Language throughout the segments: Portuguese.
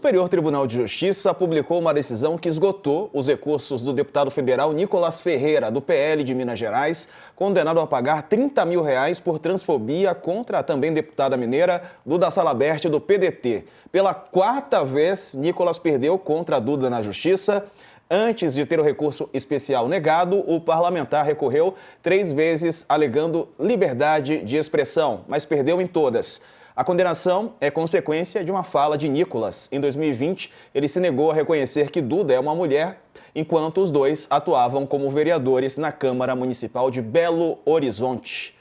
Superior Tribunal de Justiça publicou uma decisão que esgotou os recursos do deputado federal Nicolas Ferreira, do PL de Minas Gerais, condenado a pagar R$30 mil por transfobia contra a também deputada mineira Duda Salabert, do PDT. Pela quarta vez, Nicolas perdeu contra a Duda na Justiça. Antes de ter o recurso especial negado, o parlamentar recorreu 3 vezes alegando liberdade de expressão, mas perdeu em todas. A condenação é consequência de uma fala de Nicolas. Em 2020, ele se negou a reconhecer que Duda é uma mulher, enquanto os dois atuavam como vereadores na Câmara Municipal de Belo Horizonte.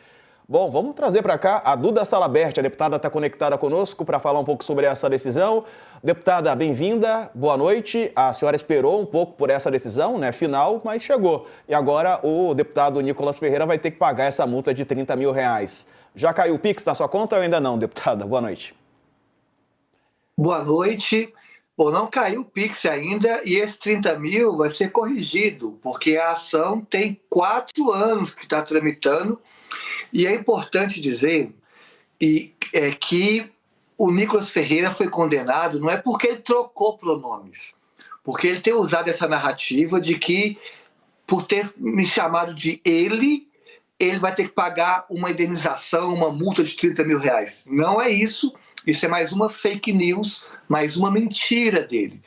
Bom, vamos trazer para cá a Duda Salabert. A deputada está conectada conosco para falar um pouco sobre essa decisão. Deputada, bem-vinda, boa noite. A senhora esperou um pouco por essa decisão, né, final, mas chegou. E agora o deputado Nicolas Ferreira vai ter que pagar essa multa de R$30 mil. Já caiu o Pix na sua conta ou ainda não, deputada? Boa noite. Boa noite. Bom, não caiu o Pix ainda e esse 30 mil vai ser corrigido, porque a ação tem 4 anos que está tramitando. E é importante dizer que o Nicolas Ferreira foi condenado não é porque ele trocou pronomes, porque ele tem usado essa narrativa de que, por ter me chamado de ele vai ter que pagar uma indenização, uma multa de R$30 mil. Não é isso. Isso é mais uma fake news, mais uma mentira dele.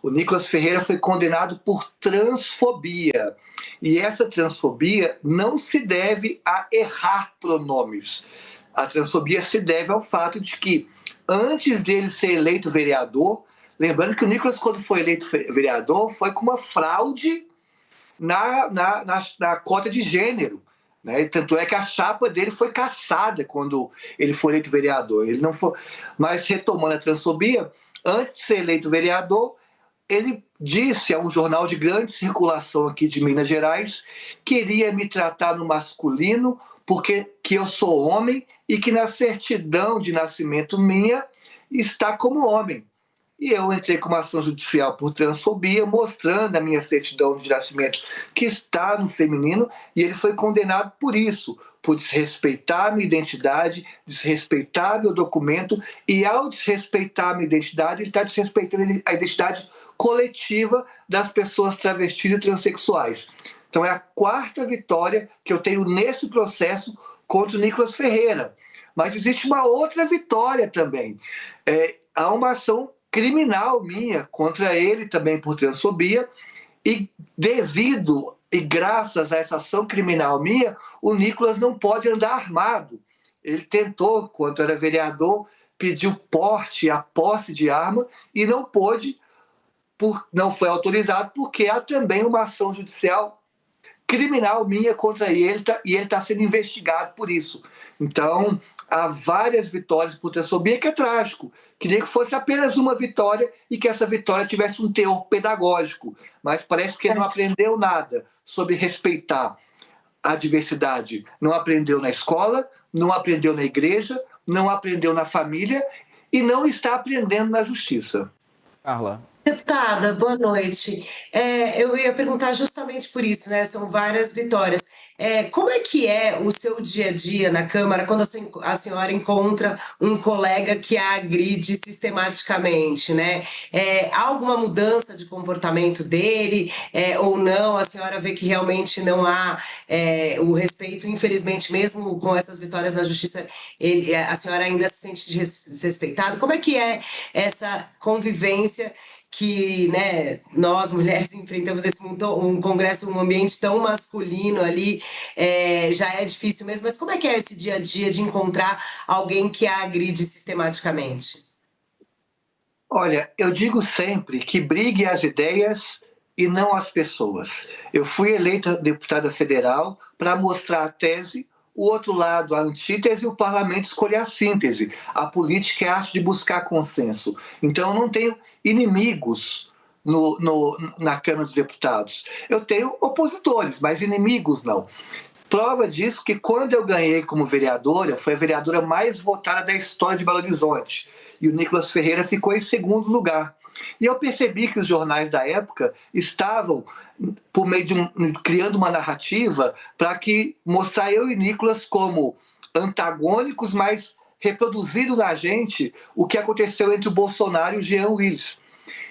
O Nicolas Ferreira foi condenado por transfobia. E essa transfobia não se deve a errar pronomes. A transfobia se deve ao fato de que, antes dele ser eleito vereador, lembrando que o Nicolas, quando foi eleito vereador, foi com uma fraude na cota de gênero. Né? Tanto é que a chapa dele foi cassada quando ele foi eleito vereador. Ele não foi. Mas, retomando a transfobia, antes de ser eleito vereador, ele disse a um jornal de grande circulação aqui de Minas Gerais que iria me tratar no masculino porque que eu sou homem e que na certidão de nascimento minha está como homem. E eu entrei com uma ação judicial por transfobia, mostrando a minha certidão de nascimento que está no feminino, e ele foi condenado por isso, por desrespeitar a minha identidade, desrespeitar meu documento, e ao desrespeitar a minha identidade, ele está desrespeitando a identidade coletiva das pessoas travestis e transexuais. Então é a 4ª vitória que eu tenho nesse processo contra o Nicolas Ferreira. Mas existe uma outra vitória também. Há uma ação criminal minha contra ele também por transfobia, e graças a essa ação criminal minha, o Nicolas não pode andar armado. Ele tentou, quando era vereador, pedir o porte, a posse de arma, e não pôde, não foi autorizado, porque há também uma ação judicial criminal minha contra ele, e ele está sendo investigado por isso. Então, há várias vitórias por transfobia, que é trágico. Queria que fosse apenas uma vitória e que essa vitória tivesse um teor pedagógico, mas parece que ele não aprendeu nada sobre respeitar a diversidade. Não aprendeu na escola, não aprendeu na igreja, não aprendeu na família e não está aprendendo na justiça. Carla. Deputada, boa noite. Eu ia perguntar justamente por isso, né? São várias vitórias. Como é que é o seu dia a dia na Câmara quando a senhora encontra um colega que a agride sistematicamente, né? Há alguma mudança de comportamento dele ou não? A senhora vê que realmente não há o respeito, infelizmente, mesmo com essas vitórias na Justiça, a senhora ainda se sente desrespeitada? Como é que é essa convivência que, né, nós mulheres enfrentamos um congresso, um ambiente tão masculino ali, já é difícil mesmo, mas como é que é esse dia a dia de encontrar alguém que a agride sistematicamente? Olha, eu digo sempre que brigue as ideias e não as pessoas. Eu fui eleita deputada federal para mostrar a tese, o outro lado, a antítese, e o parlamento escolher a síntese. A política é a arte de buscar consenso. Então, eu não tenho inimigos na Câmara dos Deputados. Eu tenho opositores, mas inimigos não. Prova disso que quando eu ganhei como vereadora, foi a vereadora mais votada da história de Belo Horizonte. E o Nicolas Ferreira ficou em 2º lugar. E eu percebi que os jornais da época estavam, por meio criando uma narrativa para que mostrar eu e Nicolas como antagônicos, mas reproduzindo na gente o que aconteceu entre o Bolsonaro e o Jean Willis.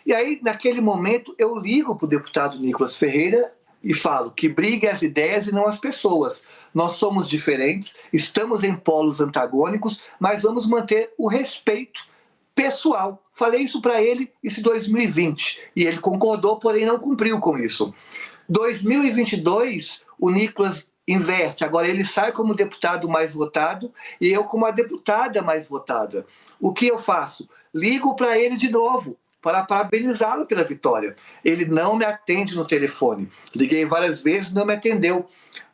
E aí, naquele momento, eu ligo para o deputado Nicolas Ferreira e falo que brigue as ideias e não as pessoas. Nós somos diferentes, estamos em polos antagônicos, mas vamos manter o respeito pessoal. Falei isso para ele em 2020 e ele concordou, porém não cumpriu com isso. 2022, o Nicolas inverte. Agora ele sai como deputado mais votado e eu como a deputada mais votada. O que eu faço? Ligo para ele de novo para parabenizá-lo pela vitória. Ele não me atende no telefone. Liguei várias vezes, não me atendeu.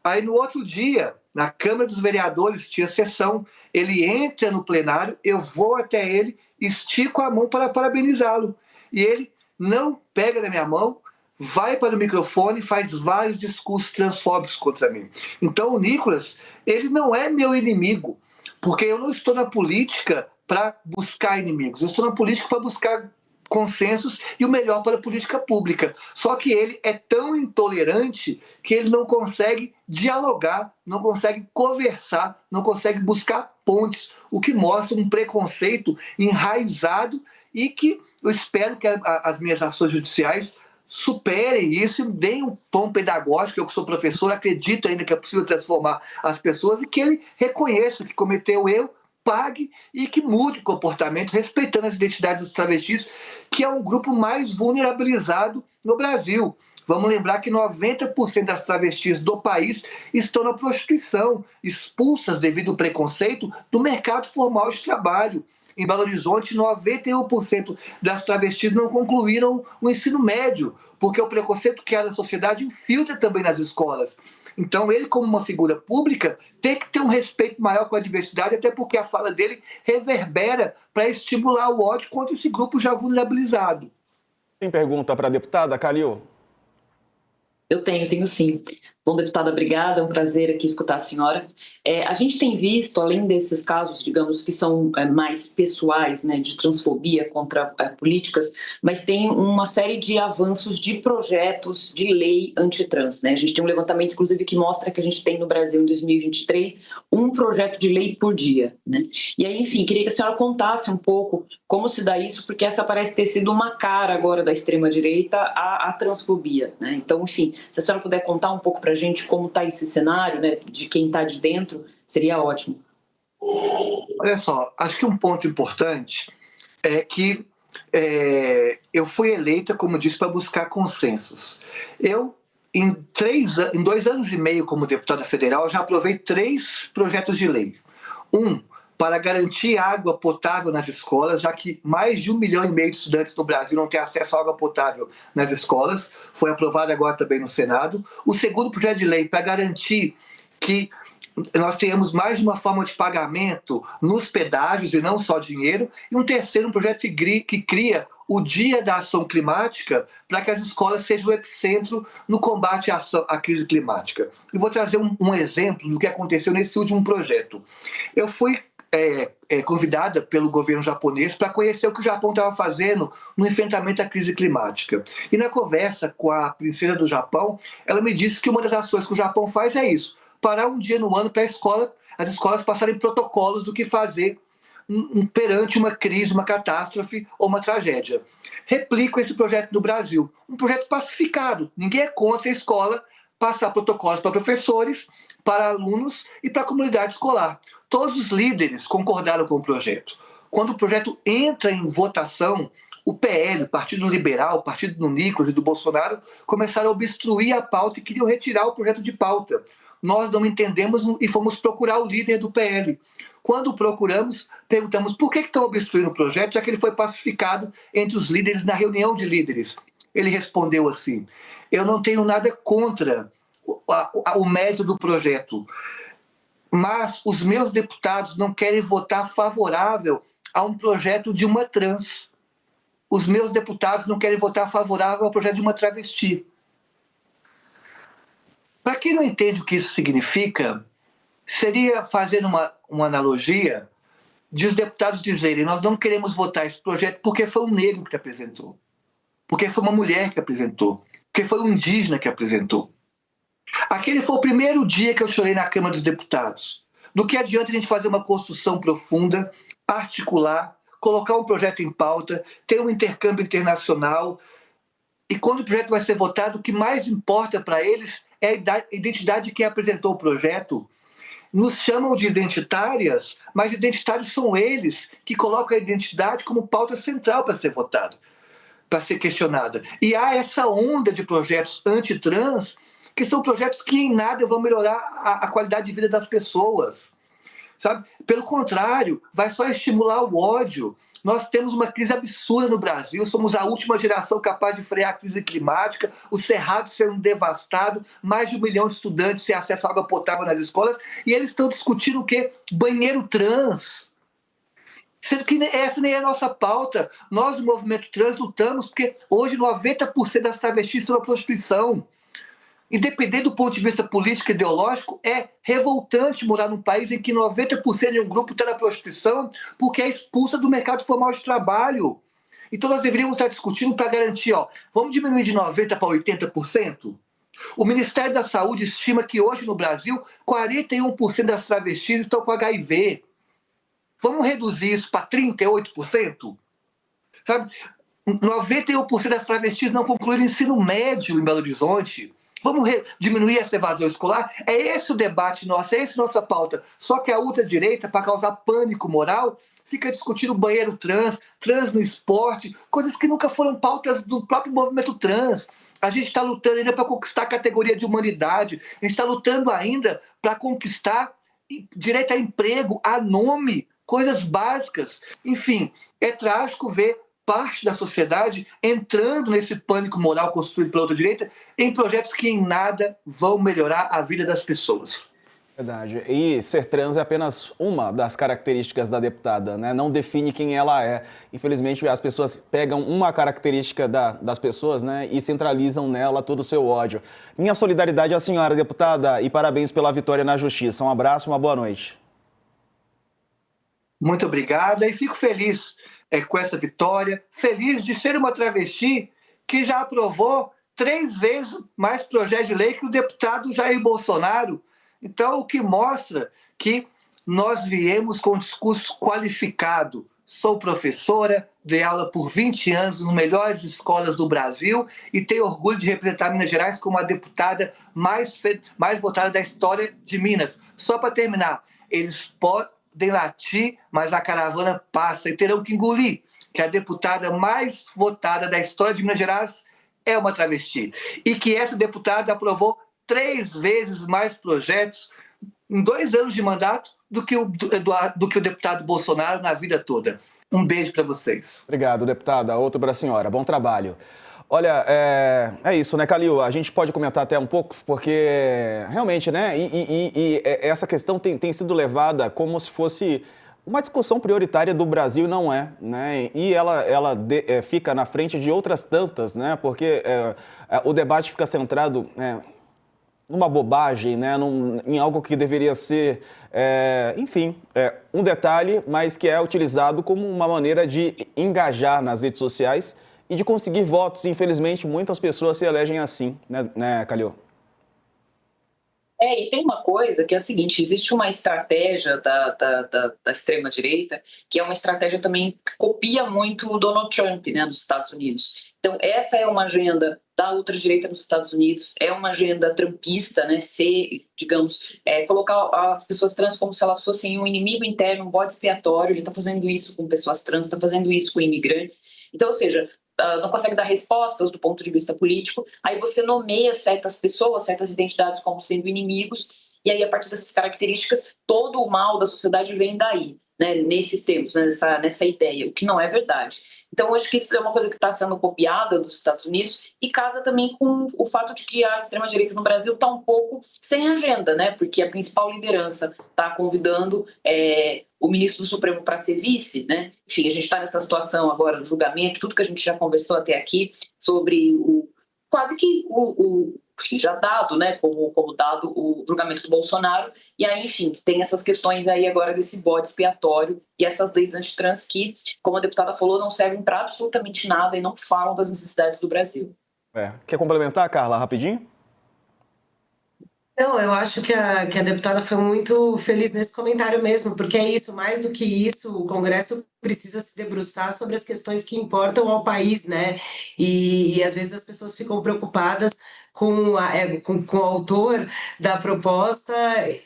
Aí no outro dia, na Câmara dos Vereadores, tinha sessão. Ele entra no plenário, eu vou até ele, estico a mão para parabenizá-lo. E ele não pega na minha mão, vai para o microfone e faz vários discursos transfóbicos contra mim. Então o Nicolas, ele não é meu inimigo, porque eu não estou na política para buscar inimigos, eu estou na política para buscar consensos e o melhor para a política pública. Só que ele é tão intolerante que ele não consegue dialogar, não consegue conversar, não consegue buscar pontes, o que mostra um preconceito enraizado e que eu espero que as minhas ações judiciais superem isso e deem um tom pedagógico. Eu que sou professor, acredito ainda que é possível transformar as pessoas e que ele reconheça que cometeu erro, pague e que mude o comportamento, respeitando as identidades dos travestis, que é um grupo mais vulnerabilizado no Brasil. Vamos lembrar que 90% das travestis do país estão na prostituição, expulsas devido ao preconceito do mercado formal de trabalho. Em Belo Horizonte, 91% das travestis não concluíram o ensino médio, porque o preconceito que há na sociedade infiltra também nas escolas. Então, ele, como uma figura pública, tem que ter um respeito maior com a diversidade, até porque a fala dele reverbera para estimular o ódio contra esse grupo já vulnerabilizado. Tem pergunta para a deputada, Calil? Eu tenho sim. Bom, deputada, obrigada, é um prazer aqui escutar a senhora. A gente tem visto, além desses casos, digamos, que são mais pessoais, né, de transfobia contra políticas, mas tem uma série de avanços de projetos de lei antitrans, né? A gente tem um levantamento, inclusive, que mostra que a gente tem no Brasil, em 2023, um projeto de lei por dia, né? E aí, enfim, queria que a senhora contasse um pouco como se dá isso, porque essa parece ter sido uma cara agora da extrema-direita à transfobia, né? Então, enfim, se a senhora puder contar um pouco para a gente como está esse cenário, né, de quem está de dentro, seria ótimo. Olha só, acho que um ponto importante é que eu fui eleita, como disse, para buscar consensos. Eu, em 2 anos e meio como deputada federal, já aprovei 3 projetos de lei. Para garantir água potável nas escolas, já que mais de 1,5 milhão de estudantes no Brasil não têm acesso à água potável nas escolas. Foi aprovado agora também no Senado. O segundo projeto de lei para garantir que nós tenhamos mais de uma forma de pagamento nos pedágios e não só dinheiro. E um terceiro, um projeto que cria o Dia da Ação Climática para que as escolas sejam o epicentro no combate à crise climática. E vou trazer um exemplo do que aconteceu nesse último projeto. Eu fui convidada pelo governo japonês para conhecer o que o Japão estava fazendo no enfrentamento à crise climática. E na conversa com a princesa do Japão, ela me disse que uma das ações que o Japão faz é isso: parar um dia no ano para as escolas passarem protocolos do que fazer perante uma crise, uma catástrofe ou uma tragédia. Replico esse projeto no Brasil. Um projeto pacificado. Ninguém é contra a escola passar protocolos para professores, para alunos e para a comunidade escolar. Todos os líderes concordaram com o projeto. Quando o projeto entra em votação, o PL, o Partido Liberal, o Partido do Nicolas e do Bolsonaro, começaram a obstruir a pauta e queriam retirar o projeto de pauta. Nós não entendemos e fomos procurar o líder do PL. Quando o procuramos, perguntamos por que estão obstruindo o projeto, já que ele foi pacificado entre os líderes na reunião de líderes. Ele respondeu assim: eu não tenho nada contra o mérito do projeto, mas os meus deputados não querem votar favorável a um projeto de uma trans. Os meus deputados não querem votar favorável ao projeto de uma travesti. Para quem não entende o que isso significa, seria fazer uma analogia de os deputados dizerem: nós não queremos votar esse projeto porque foi um negro que apresentou, porque foi uma mulher que apresentou, porque foi um indígena que apresentou. Aquele foi o primeiro dia que eu chorei na Câmara dos Deputados. Do que adianta a gente fazer uma construção profunda, articular, colocar um projeto em pauta, ter um intercâmbio internacional. E quando o projeto vai ser votado, o que mais importa para eles é a identidade de quem apresentou o projeto. Nos chamam de identitárias, mas identitários são eles que colocam a identidade como pauta central para ser votado, para ser questionada. E há essa onda de projetos antitrans, que são projetos que em nada vão melhorar a qualidade de vida das pessoas. Sabe? Pelo contrário, vai só estimular o ódio. Nós temos uma crise absurda no Brasil, somos a última geração capaz de frear a crise climática, o Cerrado sendo devastado, mais de 1 milhão de estudantes sem acesso à água potável nas escolas, e eles estão discutindo o quê? Banheiro trans. Sendo que essa nem é a nossa pauta. Nós, do movimento trans, lutamos porque hoje 90% das travestis são na prostituição. Independente do ponto de vista político e ideológico, é revoltante morar num país em que 90% de um grupo está na prostituição porque é expulsa do mercado formal de trabalho. Então nós deveríamos estar discutindo para garantir, vamos diminuir de 90% para 80%? O Ministério da Saúde estima que hoje no Brasil 41% das travestis estão com HIV. Vamos reduzir isso para 38%? Sabe? 91% das travestis não concluíram ensino médio em Belo Horizonte. Vamos diminuir essa evasão escolar? É esse o debate nosso, é essa a nossa pauta. Só que a ultradireita, para causar pânico moral, fica discutindo banheiro trans no esporte, coisas que nunca foram pautas do próprio movimento trans. A gente está lutando ainda para conquistar a categoria de humanidade, a gente está lutando ainda para conquistar direito a emprego, a nome, coisas básicas. Enfim, é trágico ver parte da sociedade entrando nesse pânico moral construído pela outra direita em projetos que em nada vão melhorar a vida das pessoas. Verdade. E ser trans é apenas uma das características da deputada, né? Não define quem ela é. Infelizmente, as pessoas pegam uma característica das pessoas, né, e centralizam nela todo o seu ódio. Minha solidariedade à senhora, deputada, e parabéns pela vitória na Justiça. Um abraço, uma boa noite. Muito obrigado e fico feliz com essa vitória, feliz de ser uma travesti que já aprovou 3 vezes mais projetos de lei que o deputado Jair Bolsonaro. Então, o que mostra que nós viemos com um discurso qualificado. Sou professora, dei aula por 20 anos nas melhores escolas do Brasil e tenho orgulho de representar Minas Gerais como a deputada mais votada da história de Minas. Só para terminar, eles podem latir, mas a caravana passa e terão que engolir que a deputada mais votada da história de Minas Gerais é uma travesti. E que essa deputada aprovou 3 vezes mais projetos em 2 anos de mandato do que o deputado Bolsonaro na vida toda. Um beijo para vocês. Obrigado, deputada. Outro para a senhora. Bom trabalho. Olha, é isso, né, Calil? A gente pode comentar até um pouco, porque realmente, né, e essa questão tem sido levada como se fosse uma discussão prioritária do Brasil, não é, né? E ela fica na frente de outras tantas, né? Porque o debate fica centrado numa bobagem, né? Em algo que deveria ser, enfim, um detalhe, mas que é utilizado como uma maneira de engajar nas redes sociais e de conseguir votos. Infelizmente, muitas pessoas se elegem assim, né, Calil? E tem uma coisa que é a seguinte, existe uma estratégia da extrema-direita, que é uma estratégia também que copia muito o Donald Trump, né, nos Estados Unidos. Então, essa é uma agenda da ultradireita nos Estados Unidos, é uma agenda trumpista, né, colocar as pessoas trans como se elas fossem um inimigo interno, um bode expiatório. Ele está fazendo isso com pessoas trans, está fazendo isso com imigrantes. Então, ou seja, não consegue dar respostas do ponto de vista político, aí você nomeia certas pessoas, certas identidades como sendo inimigos, e aí a partir dessas características, todo o mal da sociedade vem daí, né, nesses termos, né, nessa ideia, o que não é verdade. Então, eu acho que isso é uma coisa que está sendo copiada dos Estados Unidos e casa também com o fato de que a extrema-direita no Brasil está um pouco sem agenda, né? Porque a principal liderança está convidando o ministro do Supremo para ser vice, né? Enfim, a gente está nessa situação agora do julgamento, tudo que a gente já conversou até aqui sobre quase que já dado, né, como dado o julgamento do Bolsonaro, e aí, enfim, tem essas questões aí agora desse bode expiatório e essas leis antitrans que, como a deputada falou, não servem para absolutamente nada e não falam das necessidades do Brasil. Quer complementar, Carla, rapidinho? Não, eu acho que a deputada foi muito feliz nesse comentário mesmo, porque é isso, mais do que isso, o Congresso precisa se debruçar sobre as questões que importam ao país, né? E às vezes as pessoas ficam preocupadas com o autor da proposta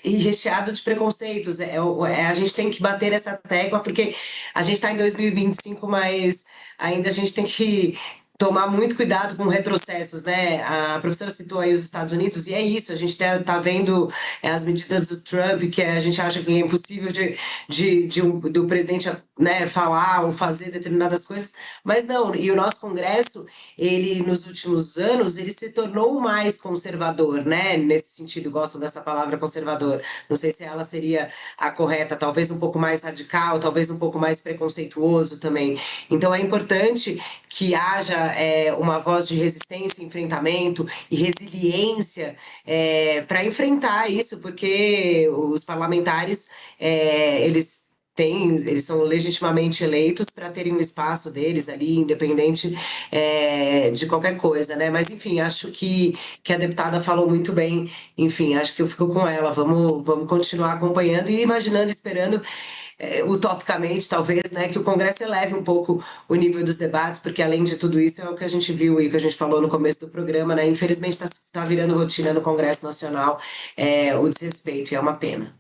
e recheado de preconceitos. A gente tem que bater essa tecla, porque a gente está em 2025, mas ainda a gente tem que tomar muito cuidado com retrocessos, né? A professora citou aí os Estados Unidos, e é isso, a gente tá vendo as medidas do Trump, que a gente acha que é impossível do presidente, né, falar ou fazer determinadas coisas, mas não, e o nosso Congresso, ele, nos últimos anos, ele se tornou mais conservador, né? Nesse sentido, gosto dessa palavra conservador. Não sei se ela seria a correta, talvez um pouco mais radical, talvez um pouco mais preconceituoso também. Então é importante que haja uma voz de resistência, enfrentamento e resiliência para enfrentar isso, porque os parlamentares eles são legitimamente eleitos para terem um espaço deles ali, independente de qualquer coisa, né? Mas, enfim, acho que a deputada falou muito bem. Enfim, acho que eu fico com ela. Vamos continuar acompanhando e imaginando, esperando utopicamente, talvez, né, que o Congresso eleve um pouco o nível dos debates, porque além de tudo isso é o que a gente viu e que a gente falou no começo do programa, né, infelizmente está virando rotina no Congresso Nacional o desrespeito, e é uma pena.